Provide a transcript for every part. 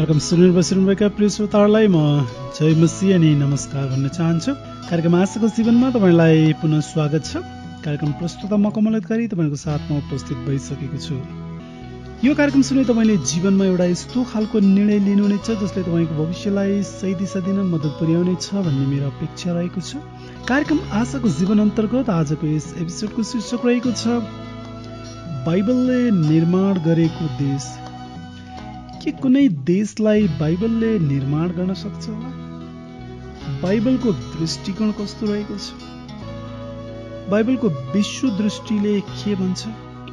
कार्यक्रम सुनेर बसिरहनुभएका प्रिय श्रोताहरूलाई म जय मसीह अनि नमस्कार भन्न चाहन्छु। कार्यक्रम आशाको जीवनमा तपाईँलाई पुनः स्वागत छ। कार्यक्रम प्रस्तुता म कमल अधिकारी तपाईँको साथमा उपस्थित भइसकेको छु। यो कार्यक्रम सुने तपाईँले जीवनमा एउटा यस्तो खालको निर्णय लिनुहुनेछ जसले तपाईँको भविष्यलाई सही दिशा दिन मद्दत पुर्याउनेछ भन्ने मेरो अपेक्षा रहेको छ। कार्यक्रम आशाको जीवन अन्तर्गत आजको यस एपिसोडको शीर्षक रहेको छ बाइबलले निर्माण गरेको देश। के कुनै देशलाई बाइबलले निर्माण गर्न सक्छ होला? बाइबलको दृष्टिकोण कस्तो रहेको छ? बाइबलको विश्व दृष्टिले के भन्छ?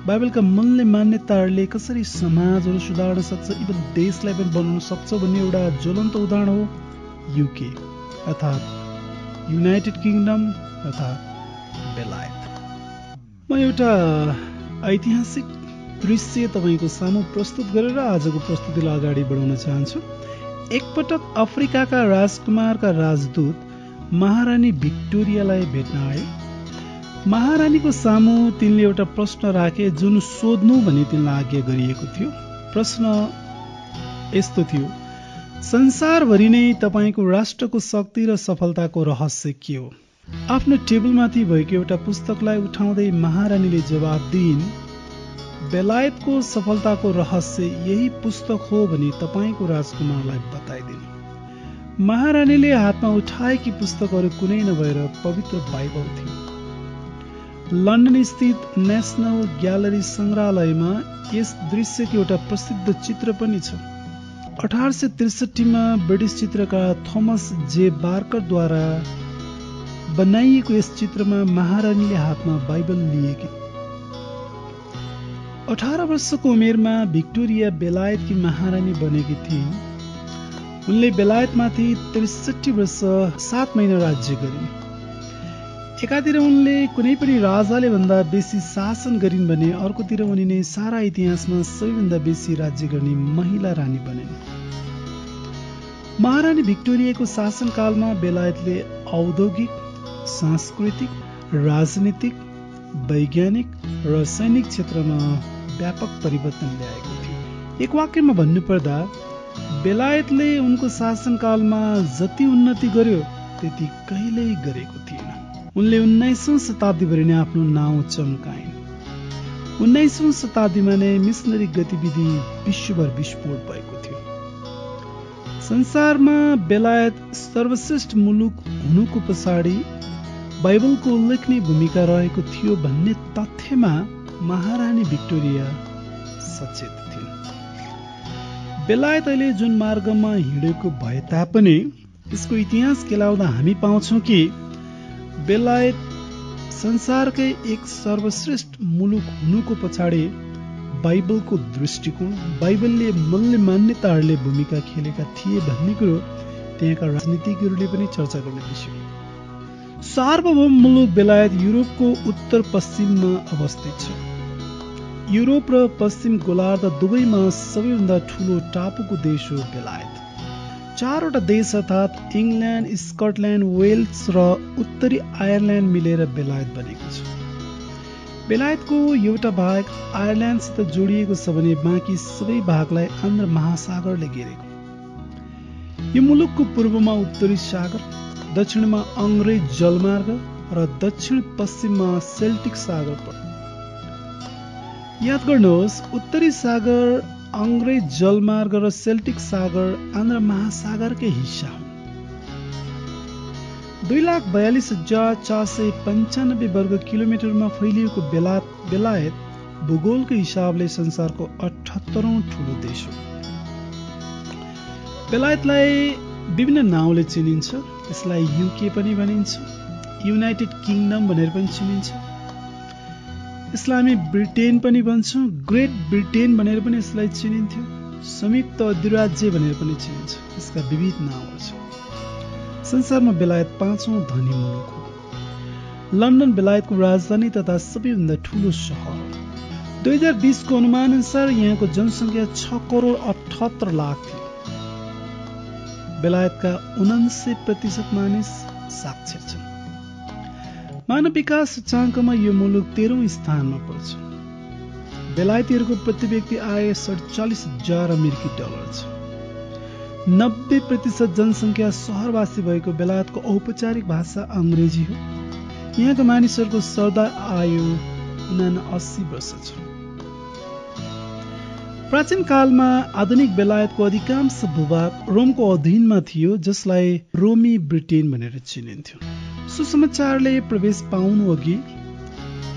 बाइबलका मूल्य मान्यताहरूले कसरी समाजहरू सुधार्न सक्छ, इभन देशलाई पनि बनाउन सक्छ भन्ने एउटा ज्वलन्त उदाहरण हो युके अर्थात् युनाइटेड किङडम अर्थात् बेलायत। म एउटा ऐतिहासिक दृश्य तपाईँको सामु प्रस्तुत गरेर आजको प्रस्तुतिलाई अगाडि बढाउन चाहन्छु। एकपटक अफ्रिकाका राजकुमारका राजदूत महारानी भिक्टोरियालाई भेट्न आए। महारानीको सामु तिनले एउटा प्रश्न राखे जुन सोध्नु भनी तिनलाई आज्ञा गरिएको थियो। प्रश्न यस्तो थियो, संसारभरि नै तपाईँको राष्ट्रको शक्ति र सफलताको रहस्य के हो? आफ्नो टेबलमाथि भएको एउटा पुस्तकलाई उठाउँदै महारानीले जवाब दिइन्, बेलायतको सफलताको रहस्य यही पुस्तक हो भनी तपाईँको राजकुमारलाई बताइदिनु। महारानीले हातमा उठाएकी पुस्तकहरू कुनै नभएर पवित्र बाइबल थियो। लन्डन स्थित नेशनल ग्यालरी संग्रहालयमा यस दृश्यको एउटा प्रसिद्ध चित्र पनि छ। 1863 ब्रिटिस चित्रकार थोमस जे बार्करद्वारा बनाइएको यस चित्रमा महारानीले हातमा बाइबल लिएकी। 18 वर्षको उमेरमा भिक्टोरिया बेलायतकी महारानी बनेकी थिइन्। उनले बेलायतमाथि 63 वर्ष 7 महिना राज्य गरिन्। एकातिर उनले कुनै पनि राजाले भन्दा बेसी शासन गरिन् भने अर्कोतिर उनी नै सारा इतिहासमा सबैभन्दा बेसी राज्य गर्ने महिला रानी बनिन्। महारानी भिक्टोरियाको शासनकालमा बेलायतले औद्योगिक, सांस्कृतिक, राजनीतिक, वैज्ञानिक र सैनिक क्षेत्रमा व्यापक परिवर्तन ल्याएको थियो। एक वाक्यमा भन्नुपर्दा बेलायतले उनको शासनकालमा जति उन्नति गर्यो त्यति कहिल्यै गरेको थिएन। उनले 19औं शताब्दीभरि नै आफ्नो नाउँ चम्काइन्। 19औं शताब्दीमा नै मिसनरी गतिविधि विश्वभर विस्फोट भएको थियो। संसारमा बेलायत सर्वश्रेष्ठ मुलुक हुनुको पछाडि बाइबलको उल्लेखनीय भूमिका रहेको थियो भन्ने तथ्यमा महारानी भिक्टोरिया सचेत थिइन्। बेलायत अहिले जुन मार्गमा हिँडेको भए तापनि यसको इतिहास केलाउँदा हामी पाउँछौं कि बेलायत संसारकै एक सर्वश्रेष्ठ मुलुक हुनुको पछाडि बाइबलको दृष्टिकोण, बाइबलले मूल्य मान्यताहरूले भूमिका खेलेका थिए भन्ने कुरो त्यहाँका राजनीतिज्ञहरूले पनि चर्चा गर्ने विषय हो। सार्वभौम मुलुक बेलायत युरोपको उत्तर पश्चिममा अवस्थित छ। युरोप र पश्चिम गोलार्ध दुवैमा सबैभन्दा ठूलो टापुको देश हो बेलायत। 4वटा देश अर्थात् इङ्ल्यान्ड, स्कटल्यान्ड, वेल्स र उत्तरी आयरल्यान्ड मिलेर बेलायत बनेको छ। बेलायतको एउटा भाग आयरल्यान्डसित जोडिएको छ भने बाँकी सबै भागलाई आन्ध्र महासागरले घेरेको। यो मुलुकको पूर्वमा उत्तरी सागर, दक्षिणमा अङ्ग्रेज जलमार्ग र दक्षिण पश्चिममा सेल्टिक सागर पर्छ। याद गर्नुहोस्, उत्तरी सागर, अङ्ग्रेज जलमार्ग र सेल्टिक सागर आन्ध्र महासागरकै हिस्सा हुन्। 2,42,495 वर्ग किलोमिटरमा फैलिएको बेलायत भूगोलको हिसाबले संसारको 78औं ठूलो देश हो। बेलायतलाई विभिन्न नाउँले चिनिन्छ। यसलाई युके पनि भनिन्छ, युनाइटेड किङडम भनेर पनि चिनिन्छ, यसलाई हामी ब्रिटेन पनि भन्छौँ, ग्रेट ब्रिटेन भनेर पनि यसलाई चिनिन्थ्यो, संयुक्त अधिराज्य भनेर पनि चिनिन्छ। यसका विविध नाउँहरू छन्। संसारमा बेलायत 5औं धनी मुलुक हो। लन्डन बेलायतको राजधानी तथा सबैभन्दा ठूलो सहर हो। 2020 को अनुमान अनुसार यहाँको जनसङ्ख्या 6 करोड 78 लाख थियो। बेलायतका 79% मानिस साक्षर छन्। मानव विकास सूचाङ्कमा यो मुलुक 13औं स्थानमा पर्छ। बेलायतीहरूको प्रति व्यक्ति आय $47,000 छ। 90% जनसङ्ख्या सहरवासी भएको बेलायतको औपचारिक भाषा अङ्ग्रेजी हो। यहाँका मानिसहरूको सरदर आयु 79 वर्ष छ। प्राचीन कालमा आधुनिक बेलायतको अधिकांश भूभाग रोमको अधीनमा थियो, जसलाई रोमी ब्रिटेन भनेर चिनिन्थ्यो। सुसमाचारले प्रवेश पाउनु अघि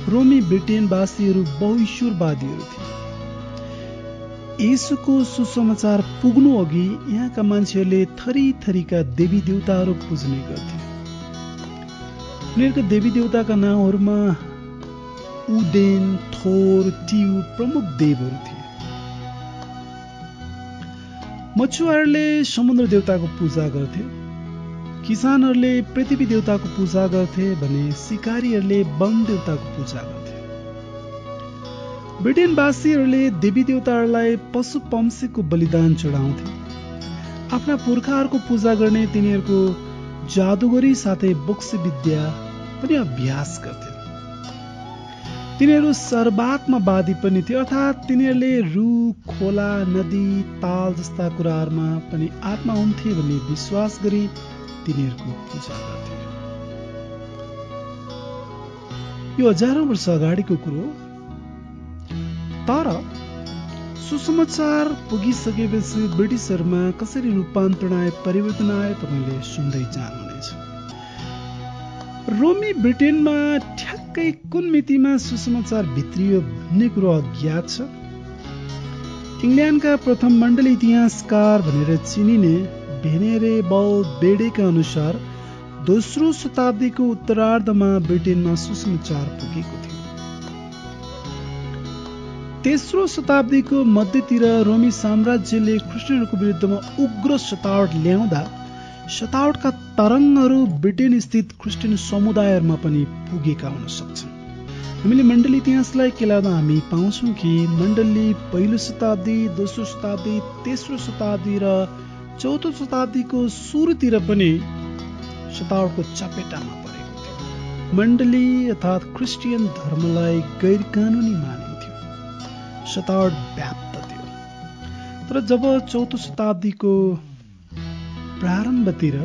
रोमी ब्रिटेनवासीहरू बहुईश्वरवादीहरू थिए। येशूको सुसमाचार पुग्नु अघि यहाँका मान्छेहरूले थरी थरीका देवी देवताहरू पुज्ने गर्थे। उनीहरूका देवी देवताका नाउँहरूमा उडेन, थोर, ट्यू प्रमुख देवहरू थिए। मछुवारले समुद्र देवताको पूजा गर्थे, किसानहरूले पृथ्वी देवताको पूजा गर्थे भने शिकारीहरूले वन देवताको पूजा गर्थे। ब्रिटेनवासीहरूले देवी देवताहरूलाई पशु पंक्षीको बलिदान चढाउँथे। आफ्ना पुर्खाहरूको पूजा गर्ने तिनीहरूको जादुगरी साथै बोक्सी विद्या पनि अभ्यास गर्थे। तिनीहरू सर्वात्मवादी पनि थिए, अर्थात् तिनीहरूले रुख, खोला, नदी, ताल जस्ता कुराहरूमा पनि आत्मा हुन्थे भन्ने विश्वास गरी तिनीहरूको पूजा गर्थे। यो हजारौं वर्ष अगाडिको कुरो, तर सुसमाचार पुगिसकेपछि ब्रिटिसहरूमा कसरी रूपान्तरण आयो, परिवर्तन आयो, तपाईँले सुन्दै जानुहुनेछ। रोमी ब्रिटेनमा ठ्याक्कै कुन मितिमा सुसमाचार भित्रियो भन्ने कुरो अज्ञात छ। इङ्ल्यान्डका प्रथम मण्डली इतिहासकार भनेर चिनिने भेनेरेबल बेडेका अनुसार दोस्रो शताब्दीको उत्तरार्धमा ब्रिटेनमा सुसमाचार पुगेको थियो। तेस्रो शताब्दीको मध्यतिर रोमी साम्राज्यले ख्रिस्टियनहरूको विरुद्धमा उग्र सतावट ल्याउँदा सतावटका तरङ्गहरू ब्रिटेन स्थित ख्रिस्टियन समुदायहरूमा पनि पुगेका हुन सक्छन्। हामीले मण्डली इतिहासलाई केलाउँदा हामी पाउँछौँ कि मण्डली पहिलो शताब्दी, दोस्रो शताब्दी, तेस्रो शताब्दी र चौथो शताब्दीको सुरुतिर पनि सतावटको चपेटामा परेको थियो। मण्डली अर्थात् ख्रिस्टियन धर्मलाई गैर कानुनी मानिन्थ्यो, सतावट व्याप्त थियो। तर जब चौथो शताब्दीको प्रारम्भतिर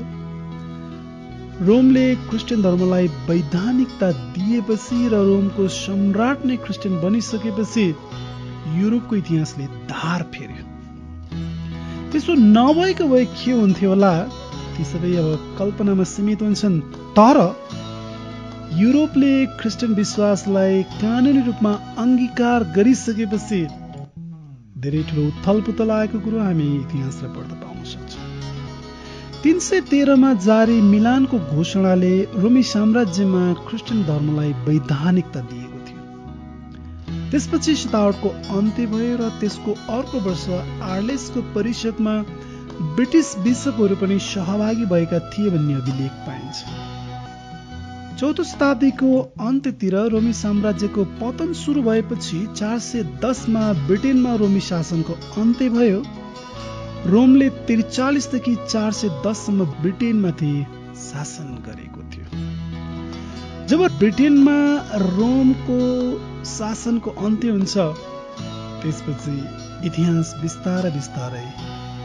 रोमले क्रिस्चियन धर्मलाई वैधानिकता दिएपछि र रोमको सम्राट नै क्रिस्चियन बनिसकेपछि युरोपको इतिहासले धार फेर्यो। त्यसो नभएको भए के हुन्थ्यो होला, ती सबै अब कल्पनामा सीमित हुन्छन्। तर युरोपले क्रिस्चियन विश्वासलाई कानुनी रूपमा अंगीकार गरिसकेपछि धेरै ठुलो उथलपुथल आएको कुरो हामी इतिहासलाई पढ्दा पाउन सक्छौँ। 313 जारी मिलानको घोषणाले रोमी साम्राज्यमा क्रिस्चियन धर्मलाई वैधानिकता दिएको थियो। त्यसपछि सतावटको अन्त्य भयो र त्यसको अर्को वर्ष आर्लेसको परिषदमा ब्रिटिस बिशपहरू पनि सहभागी भएका थिए भन्ने अभिलेख पाइन्छ। चौथो शताब्दीको अन्त्यतिर रोमी साम्राज्यको पतन सुरु भएपछि 410 मा ब्रिटेनमा रोमी शासनको अन्त्य भयो। रोमले 43 देखि 410 सम्म ब्रिटेनमाथि शासन गरेको थियो। जब ब्रिटेनमा रोमको शासनको अन्त्य हुन्छ, त्यसपछि इतिहास बिस्तारै बिस्तारै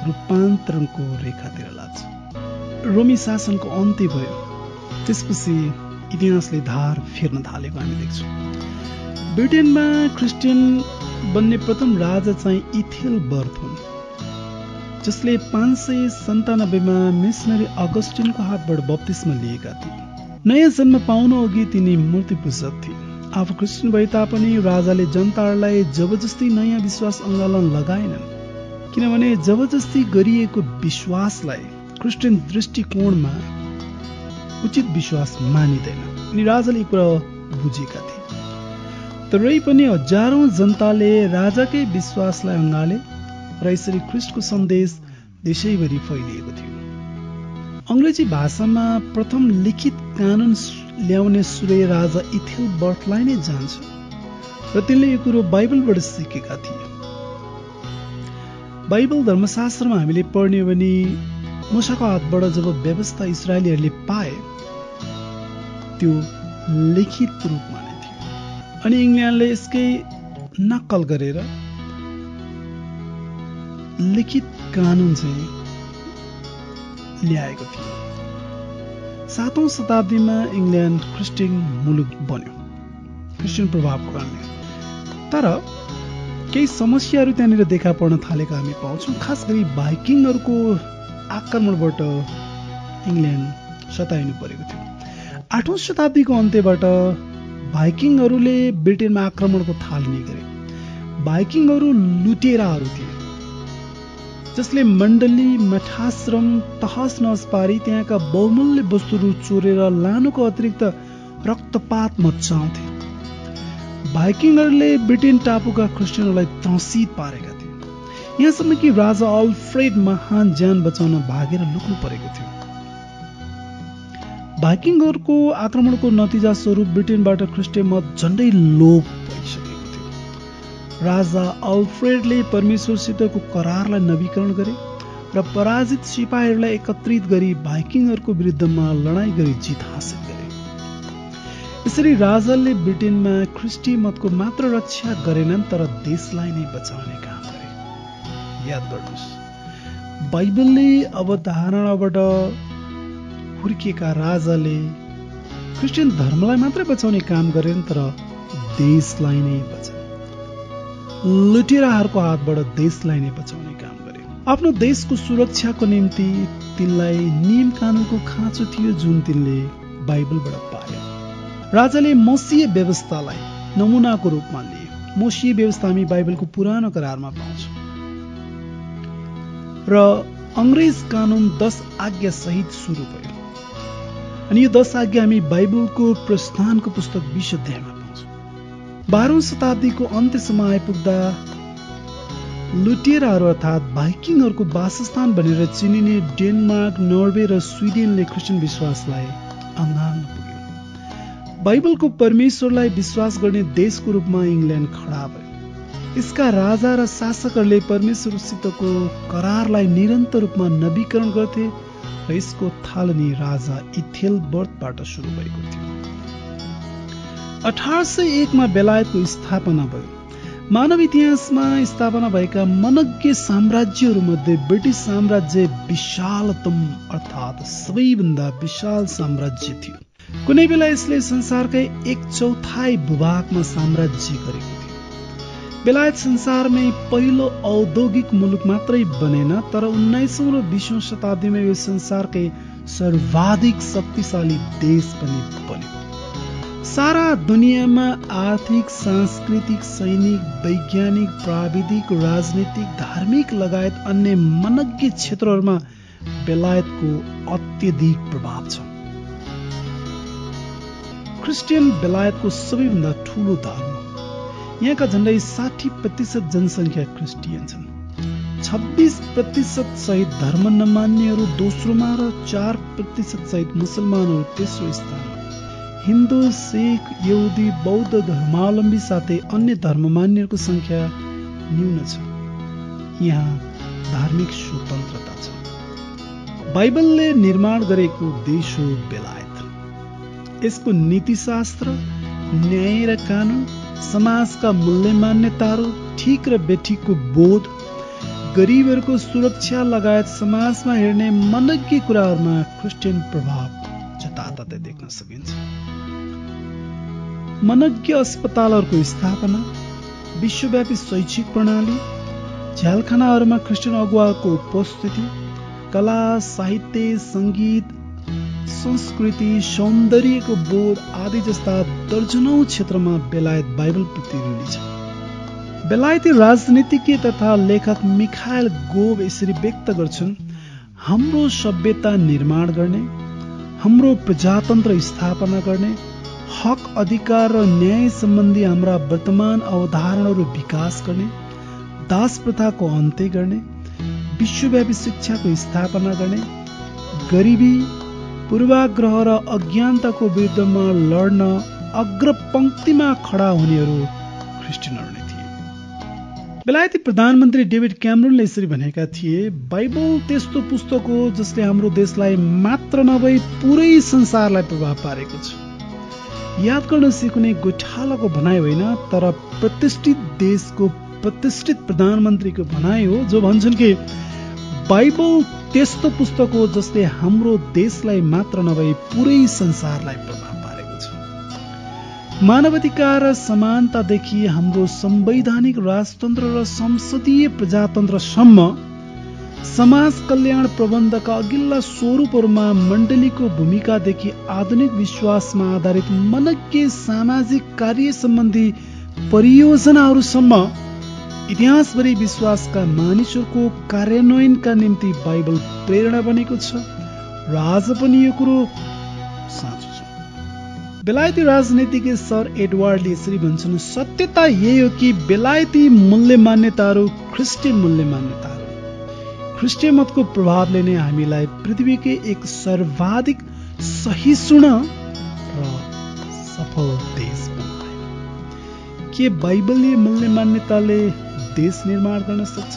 रूपान्तरणको रेखातिर लाग्छ। रोमी शासनको अन्त्य भयो, त्यसपछि इतिहासले धार फेर्न थालेको हामी देख्छौँ। ब्रिटेनमा क्रिस्चियन बन्ने प्रथम राजा चाहिँ इथेलबर्ट हुन्, जसले 597 मा मिसनरी अगस्टिनको हातबाट बप्तिस्मा लिएका थिए। नयाँ जन्म पाउनु अघि तिनी मूर्तिपूजक थिए। आफू क्रिस्चियन भए तापनि राजाले जनताहरूलाई जबरजस्ती नयाँ विश्वास अङ्गालन लगाएनन्, किनभने जबरजस्ती गरिएको विश्वासलाई क्रिस्चियन दृष्टिकोणमा उचित विश्वास मानिँदैन। अनि राजाले कुरा बुझेका थिए। तरै पनि हजारौं जनताले राजाकै विश्वासलाई अँगाले र यसरी ख्रिस्टको सन्देश देशैभरि फैलिएको थियो। अङ्ग्रेजी भाषामा प्रथम लिखित कानुन ल्याउने श्रेय राजा इथेलबर्टलाई नै जान्छ र तिनले यो कुरो बाइबलबाट सिकेका थिए। बाइबल धर्मशास्त्रमा हामीले पढ्ने भने मूसाको हातबाट जब व्यवस्था इस्राएलीहरूले पाए, त्यो लिखित रूपमा नै थियो। अनि इङ्ल्यान्डले यसकै नक्कल गरेर लिखित कानुन चाहिँ ल्याएको थियो। 7औं शताब्दीमा इङ्ल्यान्ड क्रिस्चियन मुलुक बन्यो क्रिस्चियन प्रभावको कारणले। तर केही समस्याहरू त्यहाँनिर देखा पर्न थालेका हामी पाउँछौँ। खास गरी भाइकिङहरूको आक्रमणबाट इङ्ल्यान्ड सताइनु परेको थियो। 8औं शताब्दीको अन्त्यबाट भाइकिङहरूले ब्रिटेनमा आक्रमणको थालनी गरे। भाइकिङहरू लुटेराहरू थिए जसले मण्डली मठाश्रम तहस नहस पारी त्यहाँका बहुमूल्य वस्तुहरू चोरेर लानुको अतिरिक्त रक्तपात मचाउँथे। भाइकिङहरूले ब्रिटेन टापुका क्रिस्चियनहरूलाई त्रसित पारेका थिए, यहाँसम्म कि राजा अल्फ्रेड महान ज्यान बचाउन भागेर लुक्नु परेको थियो। भाइकिङहरूको आक्रमणको नतिजा स्वरूप ब्रिटेनबाट क्रिस्चियन मत झण्डै लोप भइसकेको थियो। राजा अल्फ्रेडले परमेश्वरसितको करारलाई नवीकरण गरे र पराजित सिपाहीहरूलाई एकत्रित गरी भाइकिङहरूको विरुद्धमा लडाईँ गरी जित हासिल गरे। यसरी राजाले ब्रिटेनमा ख्रिस्टी मतको मात्र रक्षा गरेनन् तर देशलाई नै बचाउने काम गरे। याद गर्नुहोस्, बाइबलले अवधारणाबाट हुर्किएका राजाले क्रिस्चियन धर्मलाई मात्रै बचाउने काम गरेन तर देशलाई नै बचाए। लुटेराहरूको हातबाट देशलाई नै बचाउने काम गरे। आफ्नो देशको सुरक्षाको निम्ति तिनलाई नियम कानुनको खाँचो थियो जुन तिनले बाइबलबाट पाए। राजाले मसीह व्यवस्थालाई नमुनाको रूपमा लिए। मसीह व्यवस्था हामी बाइबलको पुरानो करारमा पाउँछौँ र अंग्रेज कानून 10 आज्ञा सहित सुरु भयो। अनि यो 10 आज्ञा हामी बाइबलको प्रस्थानको पुस्तक 20 अध्यायमा पाउँछौँ। 12औं शताब्दीको अन्त्यसम्म आइपुग्दा लुटेराहरू अर्थात् भाइकिङहरूको वासस्थान बनेर चिनिने डेनमार्क, नर्वे र स्विडेनले क्रिस्चियन विश्वासलाई अँगाल्न पुग्यो। बाइबलको परमेश्वरलाई विश्वास गर्ने देशको रूपमा इङ्ल्यान्ड खडा भयो। यसका राजा र शासकहरूले परमेश्वरसितको करारलाई निरन्तर रूपमा नवीकरण गर्थे र यसको थालनी राजा इथेलबर्टबाट सुरु भएको थियो। 1801 मा बेलायतको स्थापना भयो। मानव इतिहासमा स्थापना भएका मनज्ञ साम्राज्यहरूमध्ये ब्रिटिस साम्राज्य विशालतम अर्थात् सबैभन्दा विशाल साम्राज्य थियो। कुनै बेला यसले संसारकै 1/4 भूभागमा साम्राज्य गरेको थियो। बेलायत संसारमै पहिलो औद्योगिक मुलुक मात्रै बनेन तर 19औं र 20औं शताब्दीमा यो संसारकै सर्वाधिक शक्तिशाली देश पनि बन्यो। सारा दुनियाँमा आर्थिक, सांस्कृतिक, सैनिक, वैज्ञानिक, प्राविधिक, राजनीतिक, धार्मिक लगायत अन्य मनज्ञ क्षेत्रहरूमा बेलायतको अत्यधिक प्रभाव छ। क्रिस्चियन बेलायतको सबैभन्दा ठूलो धर्म। यहाँका झण्डै 60% जनसङ्ख्या क्रिस्चियन छन्। 26% सहित धर्म नमान्नेहरू दोस्रोमा र 4% सहित मुसलमानहरू तेस्रो स्थानमा। हिन्दू, सिख, यहुदी, बौद्ध धर्मावलम्बी साथै अन्य धर्ममान्यहरूको संख्या न्यून छ। यहाँ धार्मिक स्वतन्त्रता छ। बाइबलले निर्माण गरेको देश हो बेलायत। यसको नीतिशास्त्र, न्याय र कानून, समाजका मूल्य मान्यताहरू, ठिक र बेठिकको बोध, गरिबहरूको सुरक्षा लगायत समाजमा हेर्ने मनज्ञ कुराहरूमा क्रिस्चियन प्रभाव जताततै देख्न सकिन्छ। मनज्ञ अस्पतालहरूको स्थापना, विश्वव्यापी शैक्षिक प्रणाली, झ्यालखानाहरूमा क्रिस्चियन अगुवाको उपस्थिति, कला, साहित्य, संगीत, संस्कृति, सौन्दर्यको बोध आदि जस्ता दर्जनौं क्षेत्रमा बेलायत बाइबल प्रति ऋणी छ। बेलायती राजनीतिज्ञ तथा लेखक मिखाइल गोभ यसरी व्यक्त गर्छन्, हाम्रो सभ्यता निर्माण गर्ने, हाम्रो प्रजातन्त्र स्थापना गर्ने, हक, अधिकार र न्याय सम्बन्धी हाम्रा वर्तमान अवधारणाहरू विकास गर्ने, दास प्रथाको अन्त्य गर्ने, विश्वव्यापी शिक्षाको स्थापना गर्ने, गरिबी, पूर्वाग्रह र अज्ञानताको विरुद्धमा लड्न अग्रपंक्तिमा खडा हुनेहरू क्रिस्चियनहरू नै थिए। बेलायती प्रधानमन्त्री डेभिड क्यामरुनले यसरी भनेका थिए, बाइबल त्यस्तो पुस्तक हो जसले हाम्रो देशलाई मात्र नभई पुरै संसारलाई प्रभाव पारेको छ। याद गर्नुहोस्, यो कुनै गोठालाको भनाइ होइन तर प्रतिष्ठित देशको प्रतिष्ठित प्रधानमन्त्रीको भनाइ हो जो भन्छन् कि बाइबल त्यस्तो पुस्तक हो जसले हाम्रो देशलाई मात्र नभई पुरै संसारलाई प्रभाव पारेको छ। मानवाधिकार र समानतादेखि हाम्रो संवैधानिक राजतन्त्र र संसदीय प्रजातन्त्रसम्म समाज कल्याण प्रबन्धका अघिल्ला स्वरूपहरूमा मण्डलीको भूमिकादेखि आधुनिक विश्वासमा आधारित मनज्ञ सामाजिक कार्य सम्बन्धी परियोजनाहरूसम्म इतिहासभरि विश्वासका मानिसहरूको कार्यान्वयनका निम्ति बाइबल प्रेरणा बनेको छ र आज पनि यो कुरो साँचो छ। बेलायती राजनीतिज्ञ सर एडवर्डले यसरी भन्छन्, सत्यता यही हो कि बेलायती मूल्य मान्यताहरू ख्रिस्टियन मूल्य मान्यताहरू ख्रिस्टियन मतको प्रभावले नै हामीलाई पृथ्वीकै एक सर्वाधिक सहिष्णु र सफल देश बनायो। के बाइबलीय मूल्य मान्यताले देश निर्माण गर्न सक्छ?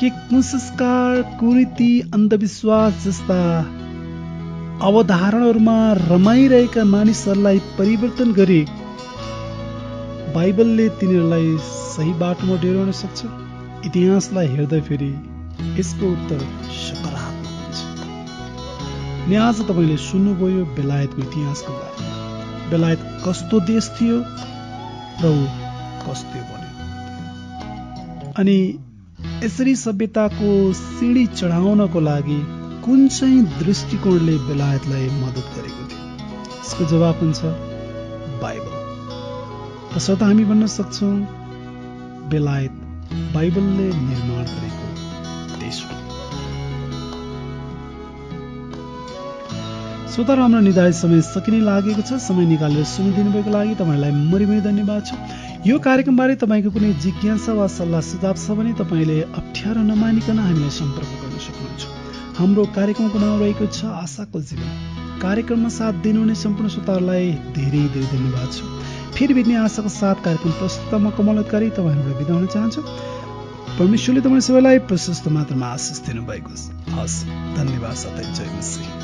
के कुसंस्कार, कुरीति, अन्धविश्वास जस्ता अवधारणाहरूमा रमाइरहेका मानिसहरूलाई परिवर्तन गरी बाइबलले तिनीहरूलाई सही बाटोमा डेराउन सक्छ? इतिहासलाई हेर्दाखेरि यसको उत्तर सकारात्मक हुन्छ। नि आज तपाईँले सुन्नुभयो बेलायतको इतिहासको बारेमा। बेलायत कस्तो देश थियो र ऊ कस्तो बन्यो, अनि यसरी सभ्यताको सिडी चढाउनको लागि कुन चाहिँ दृष्टिकोणले बेलायतलाई मद्दत गरेको थियो? यसको जवाब हुन्छ बाइबल। तसर्थ हामी भन्न सक्छौँ बेलायत बाइबलले निर्माण गरेको देश हो। श्रोता, हाम्रो निर्धारित समय सकिने लागेको छ। समय निकालेर सुनिदिनु भएको लागि तपाईँलाई मरिमरी धन्यवाद छ। यो कार्यक्रमबारे तपाईँको कुनै जिज्ञासा वा सल्लाह सुझाव छ भने तपाईँले अप्ठ्यारो नमानिकन हामीलाई सम्पर्क गर्न सक्नुहुन्छ। हाम्रो कार्यक्रमको नाउँ रहेको छ आशाको जीवन। कार्यक्रममा साथ दिनुहुने सम्पूर्ण श्रोताहरूलाई धेरै धेरै धन्यवाद छ। फेरि भेट्ने आशाको साथ कार्यक्रम प्रस्तुतमा कमल अधिकारी तपाईँहरूलाई बिदा हुन चाहन्छु। परमेश्वरले तपाईँ सबैलाई प्रशस्त मात्रामा आशिष दिनुभएको हस्। धन्यवाद साथै जय मसीह।